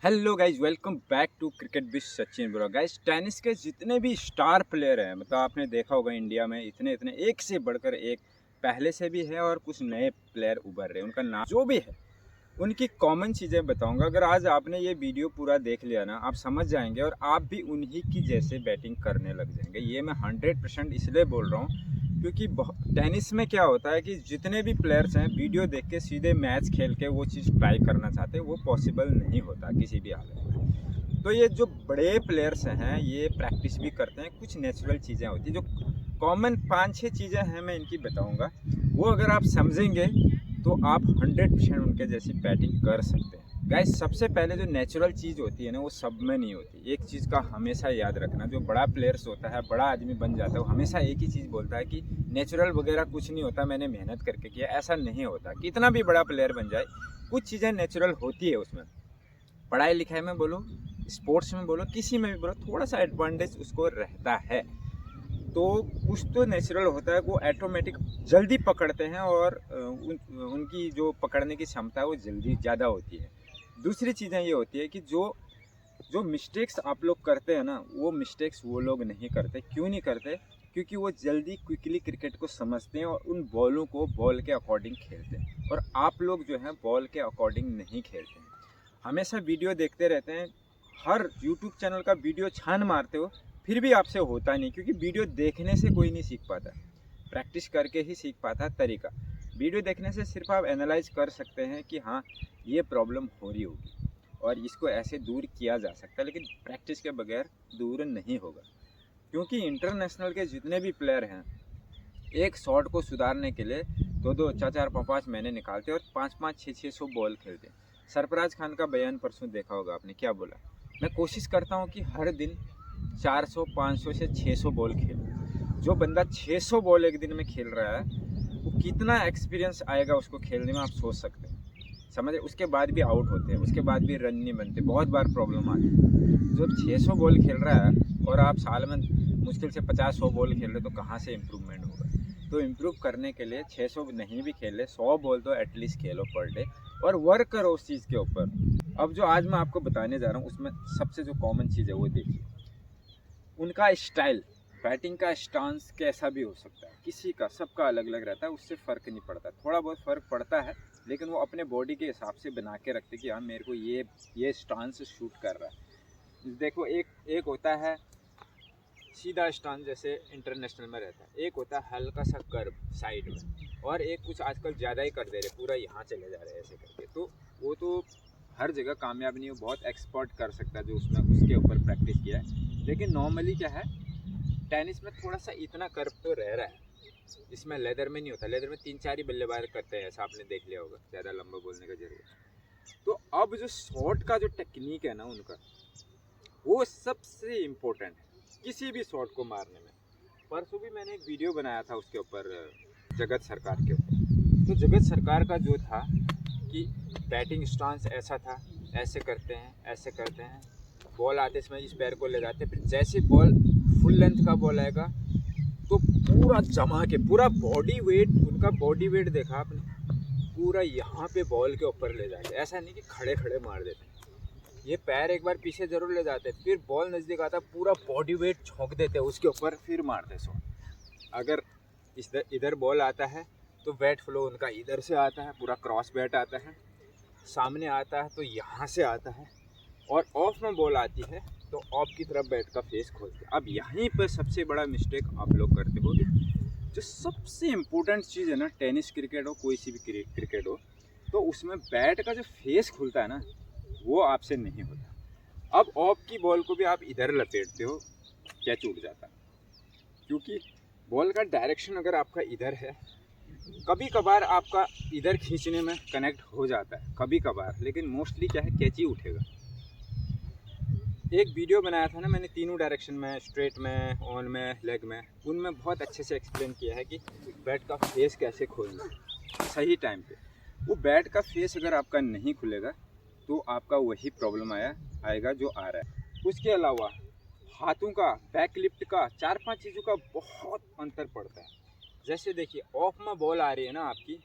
Hello guys, welcome back to cricket with Sachin bro. Guys, tennis के जितने भी star player हैं, मतलब आपने देखा होगा इंडिया में इतने इतने एक से बढ़कर एक पहले से भी है और कुछ नए प्लेयर उभर रहे हैं। उनका नाम जो भी है, उनकी कॉमन चीज़ें बताऊंगा। अगर आज आपने ये वीडियो पूरा देख लिया ना, आप समझ जाएंगे और आप भी उन्हीं की जैसे बैटिंग करने लग जाएंगे। ये मैं 100% इसलिए बोल रहा हूँ क्योंकि टेनिस में क्या होता है कि जितने भी प्लेयर्स हैं, वीडियो देख के सीधे मैच खेल के वो चीज़ ट्राई करना चाहते हैं, वो पॉसिबल नहीं होता किसी भी हालत में। तो ये जो बड़े प्लेयर्स हैं, ये प्रैक्टिस भी करते हैं। कुछ नेचुरल चीज़ें होती हैं, जो कॉमन 5-6 चीज़ें हैं, मैं इनकी बताऊंगा। वो अगर आप समझेंगे तो आप 100% उनके जैसी बैटिंग कर सकते हैं। गाइस, सबसे पहले जो नेचुरल चीज़ होती है ना, वो सब में नहीं होती। एक चीज़ का हमेशा याद रखना, जो बड़ा प्लेयर्स होता है, बड़ा आदमी बन जाता है, वो हमेशा एक ही चीज़ बोलता है कि नेचुरल वगैरह कुछ नहीं होता, मैंने मेहनत करके किया। ऐसा नहीं होता। कितना भी बड़ा प्लेयर बन जाए, कुछ चीज़ें नेचुरल होती है उसमें। पढ़ाई लिखाई में बोलो, स्पोर्ट्स में बोलो, किसी में भी बोलो, थोड़ा सा एडवांटेज उसको रहता है। तो कुछ तो नेचुरल होता है, वो ऑटोमेटिक जल्दी पकड़ते हैं और उनकी जो पकड़ने की क्षमता है वो जल्दी ज़्यादा होती है। दूसरी चीज़ें ये होती है कि जो जो मिस्टेक्स आप लोग करते हैं ना, वो मिस्टेक्स वो लोग नहीं करते। क्यों नहीं करते? क्योंकि वो जल्दी क्विकली क्रिकेट को समझते हैं और उन बॉलों को बॉल के अकॉर्डिंग खेलते हैं। और आप लोग जो हैं, बॉल के अकॉर्डिंग नहीं खेलते हैं। हमेशा वीडियो देखते रहते हैं, हर यूट्यूब चैनल का वीडियो छान मारते हो, फिर भी आपसे होता नहीं। क्योंकि वीडियो देखने से कोई नहीं सीख पाता, प्रैक्टिस करके ही सीख पाता है तरीका। वीडियो देखने से सिर्फ आप एनालाइज कर सकते हैं कि हाँ, ये प्रॉब्लम हो रही होगी और इसको ऐसे दूर किया जा सकता है, लेकिन प्रैक्टिस के बगैर दूर नहीं होगा। क्योंकि इंटरनेशनल के जितने भी प्लेयर हैं, एक शॉट को सुधारने के लिए 2-2, 4-4, 5-5 महीने निकालते हैं और 5-5, 600 बॉल खेलते हैं। सरफराज खान का बयान परसों देखा होगा आपने, क्या बोला? मैं कोशिश करता हूँ कि हर दिन 400, 500 से 600 बॉल खेलूँ। जो बंदा 600 बॉल एक दिन में खेल रहा है, वो कितना एक्सपीरियंस आएगा उसको खेलने में, आप सोच सकते हैं। समझे? उसके बाद भी आउट होते हैं, उसके बाद भी रन नहीं बनते, बहुत बार प्रॉब्लम आती है। जो 600 बॉल खेल रहा है और आप साल में मुश्किल से 50-100 बॉल खेल रहे, तो कहाँ से इम्प्रूवमेंट होगा? तो इम्प्रूव करने के लिए 600 नहीं भी खेल रहे, 100 बॉल तो एटलीस्ट खेलो पर डे और वर्क करो उस चीज़ के ऊपर। अब जो आज मैं आपको बताने जा रहा हूँ, उसमें सबसे जो कॉमन चीज़ है वो देखिए। उनका स्टाइल, बैटिंग का स्टांस कैसा भी हो सकता है, किसी का सबका अलग अलग रहता है, उससे फ़र्क नहीं पड़ता। थोड़ा बहुत फ़र्क पड़ता है, लेकिन वो अपने बॉडी के हिसाब से बना के रखते कि हाँ, मेरे को ये स्टांस शूट कर रहा है। देखो, एक एक होता है सीधा स्टांस, जैसे इंटरनेशनल में रहता है। एक होता है हल्का सा कर्व साइड में, और एक कुछ आजकल ज़्यादा ही कर दे रहे, पूरा यहाँ चले जा रहे हैं ऐसे करके। तो वो तो हर जगह कामयाब नहीं हो, बहुत एक्सपर्ट कर सकता है जो उसमें उसके ऊपर प्रैक्टिस किया है। लेकिन नॉर्मली क्या है, टेनिस में थोड़ा सा इतना कर्व तो रह रहा है। इसमें लेदर में नहीं होता। लेदर में 3-4 ही बल्लेबाज करते हैं, ऐसा आपने देख लिया होगा, ज़्यादा लंबा बोलने का जरूरत। तो अब जो शॉट का जो टेक्निक है ना उनका, वो सबसे इम्पोर्टेंट है किसी भी शॉट को मारने में। परसों भी मैंने एक वीडियो बनाया था उसके ऊपर, जगत सरकार के ऊपर। तो जगत सरकार का जो था कि बैटिंग स्टांस ऐसा था, ऐसे करते हैं, ऐसे करते हैं, बॉल आते समय इस पैर को ले जाते हैं, फिर जैसे बॉल फुल लेंथ का बॉल आएगा तो पूरा जमा के, पूरा बॉडी वेट, उनका बॉडी वेट देखा आपने, पूरा यहाँ पे बॉल के ऊपर ले जाते। ऐसा नहीं कि खड़े खड़े मार देते, ये पैर एक बार पीछे जरूर ले जाते, फिर बॉल नज़दीक आता पूरा बॉडी वेट झोंक देते उसके ऊपर, फिर मारते शॉट। अगर इधर बॉल आता है तो बैट फ्लो उनका इधर से आता है, पूरा क्रॉस बैट आता है। सामने आता है तो यहाँ से आता है, और ऑफ में बॉल आती है तो ऑफ की तरफ बैट का फेस खोलते हैं। अब यहीं पर सबसे बड़ा मिस्टेक आप लोग करते हो, जो सबसे इम्पोर्टेंट चीज़ है ना, टेनिस क्रिकेट हो, कोई सी भी क्रिकेट हो, तो उसमें बैट का जो फेस खुलता है ना, वो आपसे नहीं होता। अब ऑफ की बॉल को भी आप इधर लपेटते हो, कैच उड़ जाता है। क्योंकि बॉल का डायरेक्शन अगर आपका इधर है, कभी कभार आपका इधर खींचने में कनेक्ट हो जाता है, कभी कभार, लेकिन मोस्टली क्या है, कैच ही उठेगा। एक वीडियो बनाया था ना मैंने, तीनों डायरेक्शन में, स्ट्रेट में, ऑन में, लेग में, उनमें बहुत अच्छे से एक्सप्लेन किया है कि बैट का फेस कैसे खोलना है सही टाइम पे। वो बैट का फेस अगर आपका नहीं खुलेगा तो आपका वही प्रॉब्लम आएगा जो आ रहा है। उसके अलावा हाथों का, बैक लिफ्ट का, 4-5 चीज़ों का बहुत अंतर पड़ता है। जैसे देखिए, ऑफ में बॉल आ रही है ना आपकी,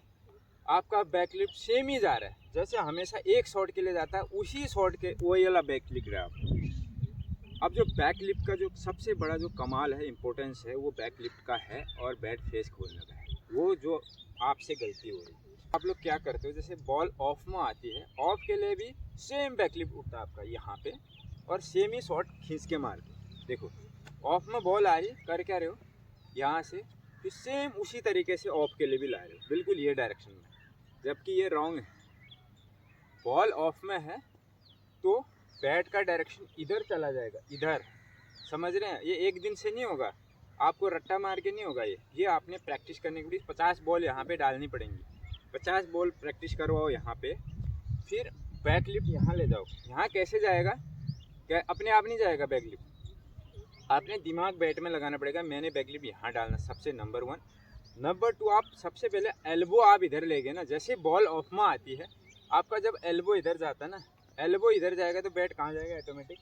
आपका बैकलिफ्ट सेम ही जा रहा है, जैसे हमेशा एक शॉट के लिए जाता है उसी शॉट के वही वाला बैकलिफ्ट रहा आप। अब जो बैकलिफ्ट का जो सबसे बड़ा जो कमाल है, इम्पोर्टेंस है, वो बैकलिफ्ट का है और बैट फेस खोलने का है। वो जो आपसे गलती हो रही है, आप लोग क्या करते हो, जैसे बॉल ऑफ में आती है, ऑफ के लिए भी सेम बैकलिफ्ट उठता है आपका यहाँ पे, और सेम ही शॉट खींच के मार के देखो। ऑफ में बॉल आ रही, कर क्या रहे हो यहाँ से, फिर सेम उसी तरीके से ऑफ के लिए भी ला रहे हो, बिल्कुल ये डायरेक्शन में, जबकि ये रॉन्ग है। बॉल ऑफ में है तो बैट का डायरेक्शन इधर चला जाएगा, इधर, समझ रहे हैं। ये एक दिन से नहीं होगा, आपको रट्टा मार के नहीं होगा, ये आपने प्रैक्टिस करने के लिए 50 बॉल यहाँ पे डालनी पड़ेंगी। 50 बॉल प्रैक्टिस करवाओ यहाँ पे, फिर बैकलिफ्ट यहाँ ले जाओ। यहाँ कैसे जाएगा, क्या अपने आप नहीं जाएगा बैकलिफ्ट, आपने दिमाग बैट में लगाना पड़ेगा। मैंने बैकलिफ्ट यहाँ डालना सबसे नंबर 1। नंबर 2, आप सबसे पहले एल्बो आप इधर ले गए ना, जैसे बॉल ऑफ में आती है, आपका जब एल्बो इधर जाता है ना, एल्बो इधर जाएगा तो बैट कहाँ जाएगा, ऑटोमेटिक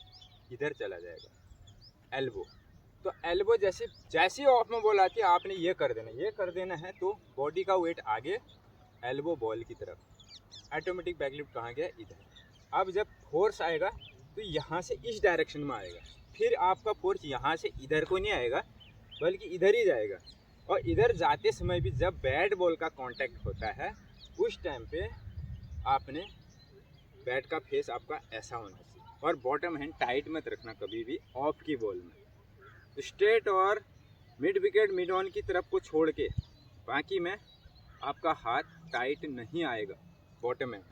इधर चला जाएगा एल्बो। तो एल्बो जैसे ऑफ में बॉल आती है, आपने ये कर देना है, तो बॉडी का वेट आगे, एल्बो बॉल की तरफ, ऑटोमेटिक बैकलिफ्ट कहाँ गया, इधर। अब जब फोर्स आएगा तो यहाँ से इस डायरेक्शन में आएगा, फिर आपका फोर्स यहाँ से इधर को नहीं आएगा बल्कि इधर ही जाएगा। और इधर जाते समय भी जब बैट बॉल का कांटेक्ट होता है, उस टाइम पे आपने बैट का फेस आपका ऐसा होना चाहिए, और बॉटम हैंड टाइट मत रखना कभी भी ऑफ की बॉल में। स्ट्रेट और मिड विकेट मिड ऑन की तरफ को छोड़ के बाकी में आपका हाथ टाइट नहीं आएगा। Bottom hand,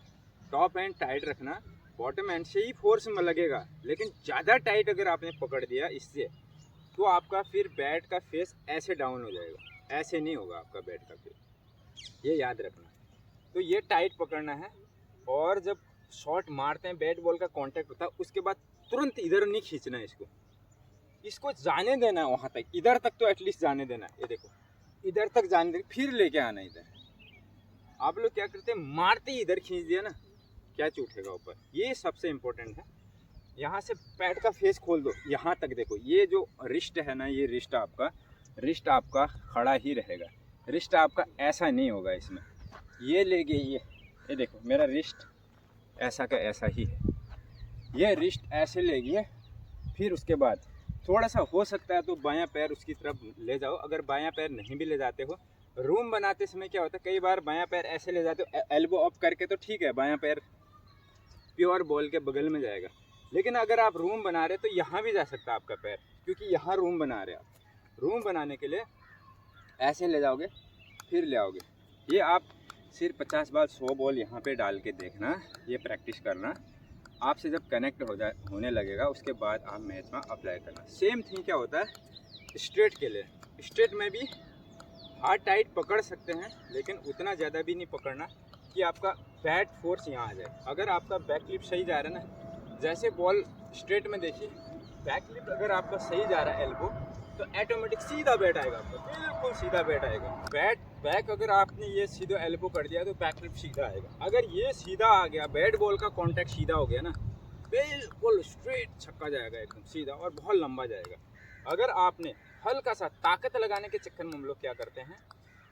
top hand tight रखना, बॉटम हैंड से ही फोर्स में लगेगा, लेकिन ज़्यादा टाइट अगर आपने पकड़ दिया इससे, तो आपका फिर बैट का फेस ऐसे डाउन हो जाएगा, ऐसे नहीं होगा आपका बैट का फेस, ये याद रखना। तो ये टाइट पकड़ना है, और जब शॉट मारते हैं बैट बॉल का कांटेक्ट होता है, उसके बाद तुरंत इधर नहीं खींचना है, इसको जाने देना है वहाँ तक, इधर तक तो एटलीस्ट जाने देना है। ये देखो इधर तक जाने दे, फिर लेके आना इधर। आप लोग क्या करते हैं, मारते ही इधर खींच दिया ना, कैच उठेगा ऊपर, ये सबसे इम्पोर्टेंट है। यहाँ से पैड का फेस खोल दो, यहाँ तक देखो, ये जो रिस्ट है ना, ये रिस्ट आपका खड़ा ही रहेगा, रिस्ट आपका ऐसा नहीं होगा इसमें। ये ले गए, ये देखो मेरा रिस्ट ऐसा का ऐसा ही है, ये रिस्ट ऐसे ले गए। फिर उसके बाद थोड़ा सा हो सकता है तो बायां पैर उसकी तरफ ले जाओ। अगर बायां पैर नहीं भी ले जाते हो, रूम बनाते समय क्या होता है, कई बार बायां पैर ऐसे ले जाते हो एल्बो अप करके, तो ठीक है, बायां पैर प्योर बॉल के बगल में जाएगा। लेकिन अगर आप रूम बना रहे तो यहाँ भी जा सकता है आपका पैर, क्योंकि यहाँ रूम बना रहे आप। रूम बनाने के लिए ऐसे ले जाओगे, फिर ले आओगे। ये आप सिर्फ 50 बार 100 बॉल यहाँ पे डाल के देखना, ये प्रैक्टिस करना। आपसे जब कनेक्ट होने लगेगा, उसके बाद आप मैच में अप्लाई करना। सेम थिंग क्या होता है स्ट्रेट के लिए, स्ट्रेट में भी हाथ टाइट पकड़ सकते हैं, लेकिन उतना ज़्यादा भी नहीं पकड़ना कि आपका बैट फोर्स यहाँ आ जाए। अगर आपका बैक लिप सही जा रहा है ना, जैसे बॉल स्ट्रेट में देखिए, बैक लिप अगर आपका सही जा रहा है एल्बो, तो ऑटोमेटिक सीधा बैट आएगा आपका, बिल्कुल सीधा बैट आएगा। बैक अगर आपने ये सीधा एल्बो कर दिया तो बैक लिप सीधा आएगा। अगर ये सीधा आ गया, बैट बॉल का कांटेक्ट सीधा हो गया ना, बिल्कुल स्ट्रेट छक्का जाएगा, एकदम सीधा और बहुत लंबा जाएगा। अगर आपने हल्का सा ताकत लगाने के चक्कर में हम लोग क्या करते हैं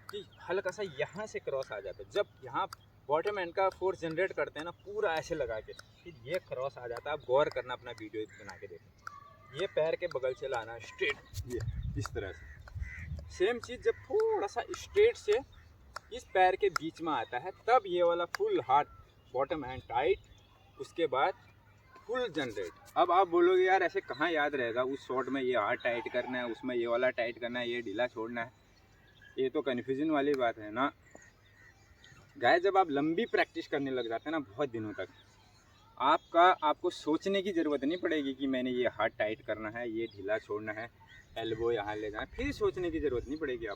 कि हल्का सा यहाँ से क्रॉस आ जाता है, जब यहाँ बॉटम एंड का फोर्स जनरेट करते हैं ना, पूरा ऐसे लगा के, फिर ये क्रॉस आ जाता है। आप गौर करना, अपना वीडियो बना के देखो, ये पैर के बगल से लाना स्ट्रेट, ये इस तरह से। सेम चीज़ जब थोड़ा सा स्ट्रेट से इस पैर के बीच में आता है, तब ये वाला full hard bottom hand tight, उसके बाद फुल जनरेट। अब आप बोलोगे यार ऐसे कहाँ याद रहेगा, उस शॉट में ये हार्ड टाइट करना है, उसमें ये वाला टाइट करना है, ये ढीला छोड़ना है। ये तो कन्फ्यूजन वाली बात है ना गाइस। जब आप लंबी प्रैक्टिस करने लग जाते हैं ना, बहुत दिनों तक, आपको सोचने की ज़रूरत नहीं पड़ेगी कि मैंने ये हाथ टाइट करना है, ये ढीला छोड़ना है, एल्बो यहाँ ले जाना, फिर सोचने की ज़रूरत नहीं पड़ेगी।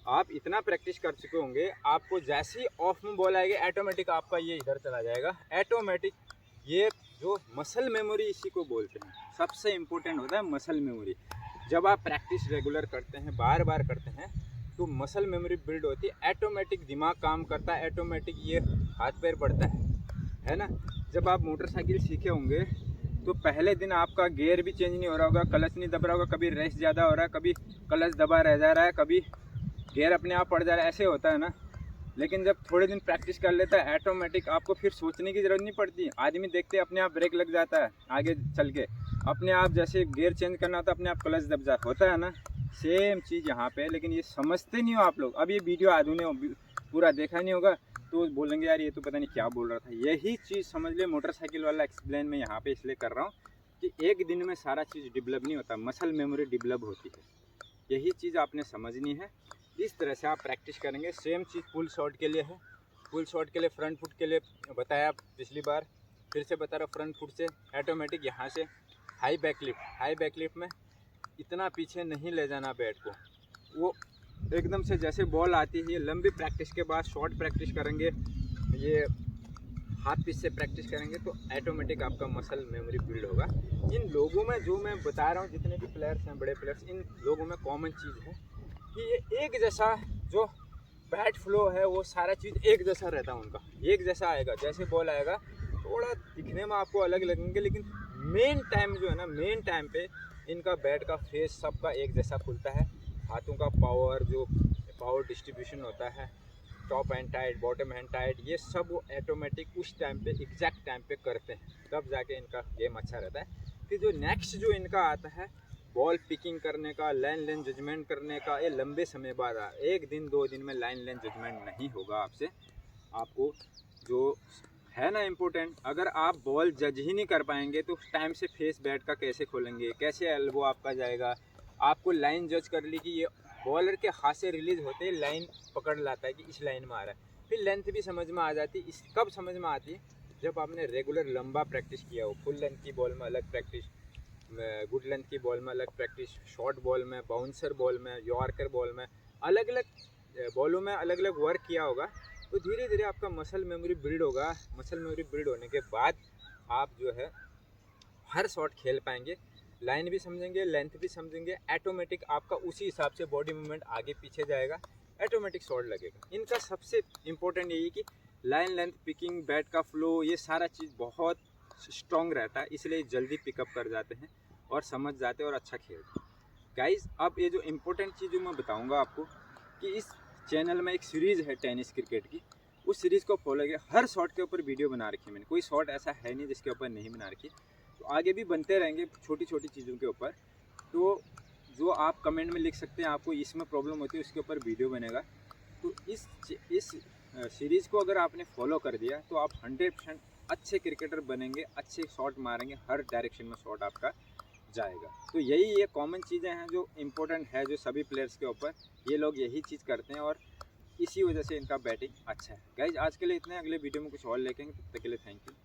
आप इतना प्रैक्टिस कर चुके होंगे, आपको जैसे ही ऑफ में बॉल आएगी, ऑटोमेटिक आपका ये इधर चला जाएगा, ऑटोमेटिक। ये जो मसल मेमोरी इसी को बोलते हैं, सबसे इम्पोर्टेंट होता है मसल मेमोरी। जब आप प्रैक्टिस रेगुलर करते हैं, बार बार करते हैं, तो मसल मेमोरी बिल्ड होती है, ऑटोमेटिक दिमाग काम करता है, ऑटोमेटिक ये हाथ पैर बढ़ता है ना। जब आप मोटरसाइकिल सीखे होंगे तो पहले दिन आपका गियर भी चेंज नहीं हो रहा होगा, क्लच नहीं दब रहा होगा, कभी रेस ज़्यादा हो रहा है, कभी क्लच दबा रह जा रहा है, कभी गियर अपने आप पड़ जा रहा है, ऐसे होता है ना। लेकिन जब थोड़े दिन प्रैक्टिस कर लेता है ऑटोमेटिक आपको फिर सोचने की ज़रूरत नहीं पड़ती। आदमी देखते अपने आप ब्रेक लग जाता है आगे चल के, अपने आप जैसे गियर चेंज करना होता है अपने आप क्लच दब जाता होता है ना, सेम चीज़ यहाँ पे। लेकिन ये समझते नहीं हो आप लोग। अब ये वीडियो आदमी ने पूरा देखा नहीं होगा तो बोलेंगे यार ये तो पता नहीं क्या बोल रहा था। यही चीज़ समझ ले मोटरसाइकिल वाला एक्सप्लेन मैं यहाँ पे इसलिए कर रहा हूँ कि एक दिन में सारा चीज़ डेवलप नहीं होता, मसल मेमोरी डेवलप होती है। यही चीज़ आपने समझनी है। इस तरह से आप प्रैक्टिस करेंगे। सेम चीज़ पुल शॉट के लिए है। पुल शॉट के लिए फ्रंट फुट के लिए बताया पिछली बार, फिर से बता रहा फ्रंट फुट से ऑटोमेटिक यहाँ से हाई बैकलिफ्ट में इतना पीछे नहीं ले जाना बैट को, वो एकदम से जैसे बॉल आती है। लंबी प्रैक्टिस के बाद शॉर्ट प्रैक्टिस करेंगे, ये हाथ पीस से प्रैक्टिस करेंगे तो ऑटोमेटिक आपका मसल मेमोरी बिल्ड होगा। इन लोगों में जो मैं बता रहा हूँ जितने भी प्लेयर्स हैं बड़े प्लेयर्स, इन लोगों में कॉमन चीज़ है कि ये एक जैसा जो बैट फ्लो है वो सारा चीज़ एक जैसा रहता है उनका, एक जैसा आएगा। जैसे बॉल आएगा थोड़ा दिखने में आपको अलग लगेंगे, लेकिन मेन टाइम जो है ना, मेन टाइम पे इनका बैट का फेस सबका एक जैसा खुलता है। हाथों का पावर डिस्ट्रीब्यूशन होता है, top hand tight, bottom hand tight, ये सब वो ऑटोमेटिक उस टाइम पे एग्जैक्ट टाइम पे करते हैं, तब जाके इनका गेम अच्छा रहता है। फिर जो नेक्स्ट जो इनका आता है बॉल पिकिंग करने का, लाइन लेंथ जजमेंट करने का, ये लंबे समय बाद एक दिन 2 दिन में लाइन लेंथ जजमेंट नहीं होगा आपसे। आपको जो है ना इम्पोर्टेंट, अगर आप बॉल जज ही नहीं कर पाएंगे तो टाइम से फेस बैट का कैसे खोलेंगे, कैसे एल्बो आपका जाएगा। आपको लाइन जज कर ली कि ये बॉलर के हाथ से रिलीज होते ही लाइन पकड़ लाता है कि इस लाइन में आ रहा है। फिर लेंथ भी समझ में आ जाती है। कब समझ में आती है? जब आपने रेगुलर लंबा प्रैक्टिस किया हो। फुल लेंथ की बॉल में अलग प्रैक्टिस, गुड लेंथ की बॉल में अलग प्रैक्टिस, शॉर्ट बॉल में, बाउंसर बॉल में, यॉर्कर बॉल में, अलग अलग बॉलों में अलग अलग वर्क किया होगा। तो धीरे धीरे आपका मसल मेमोरी बिल्ड होगा। मसल मेमोरी बिल्ड होने के बाद आप जो है हर शॉट खेल पाएंगे, लाइन भी समझेंगे, लेंथ भी समझेंगे। ऑटोमेटिक आपका उसी हिसाब से बॉडी मूवमेंट आगे पीछे जाएगा, ऑटोमेटिक शॉट लगेगा। इनका सबसे इम्पोर्टेंट यही कि लाइन लेंथ, पिकिंग, बैट का फ्लो, ये सारा चीज़ बहुत स्ट्रॉन्ग रहता है, इसलिए जल्दी पिकअप कर जाते हैं और समझ जाते हैं और अच्छा खेलते हैं। गाइज अब ये जो इम्पोर्टेंट चीज़ जो मैं बताऊँगा आपको कि इस चैनल में एक सीरीज़ है टेनिस क्रिकेट की, उस सीरीज़ को फॉलो किया। हर शॉट के ऊपर वीडियो बना रखी है मैंने, कोई शॉट ऐसा है नहीं जिसके ऊपर नहीं बना रखी। तो आगे भी बनते रहेंगे छोटी छोटी चीज़ों के ऊपर। तो जो आप कमेंट में लिख सकते हैं आपको इसमें प्रॉब्लम होती है, उसके ऊपर वीडियो बनेगा। तो इस सीरीज़ को अगर आपने फॉलो कर दिया तो आप 100% अच्छे क्रिकेटर बनेंगे, अच्छे शॉट मारेंगे, हर डायरेक्शन में शॉट आपका जाएगा। तो यही ये कॉमन चीज़ें हैं जो इम्पोर्टेंट है, जो सभी प्लेयर्स के ऊपर ये लोग यही चीज़ करते हैं और इसी वजह से इनका बैटिंग अच्छा है। गाइज आज के लिए इतने, अगले वीडियो में कुछ और लेके आएंगे, तब तक के लिए थैंक यू।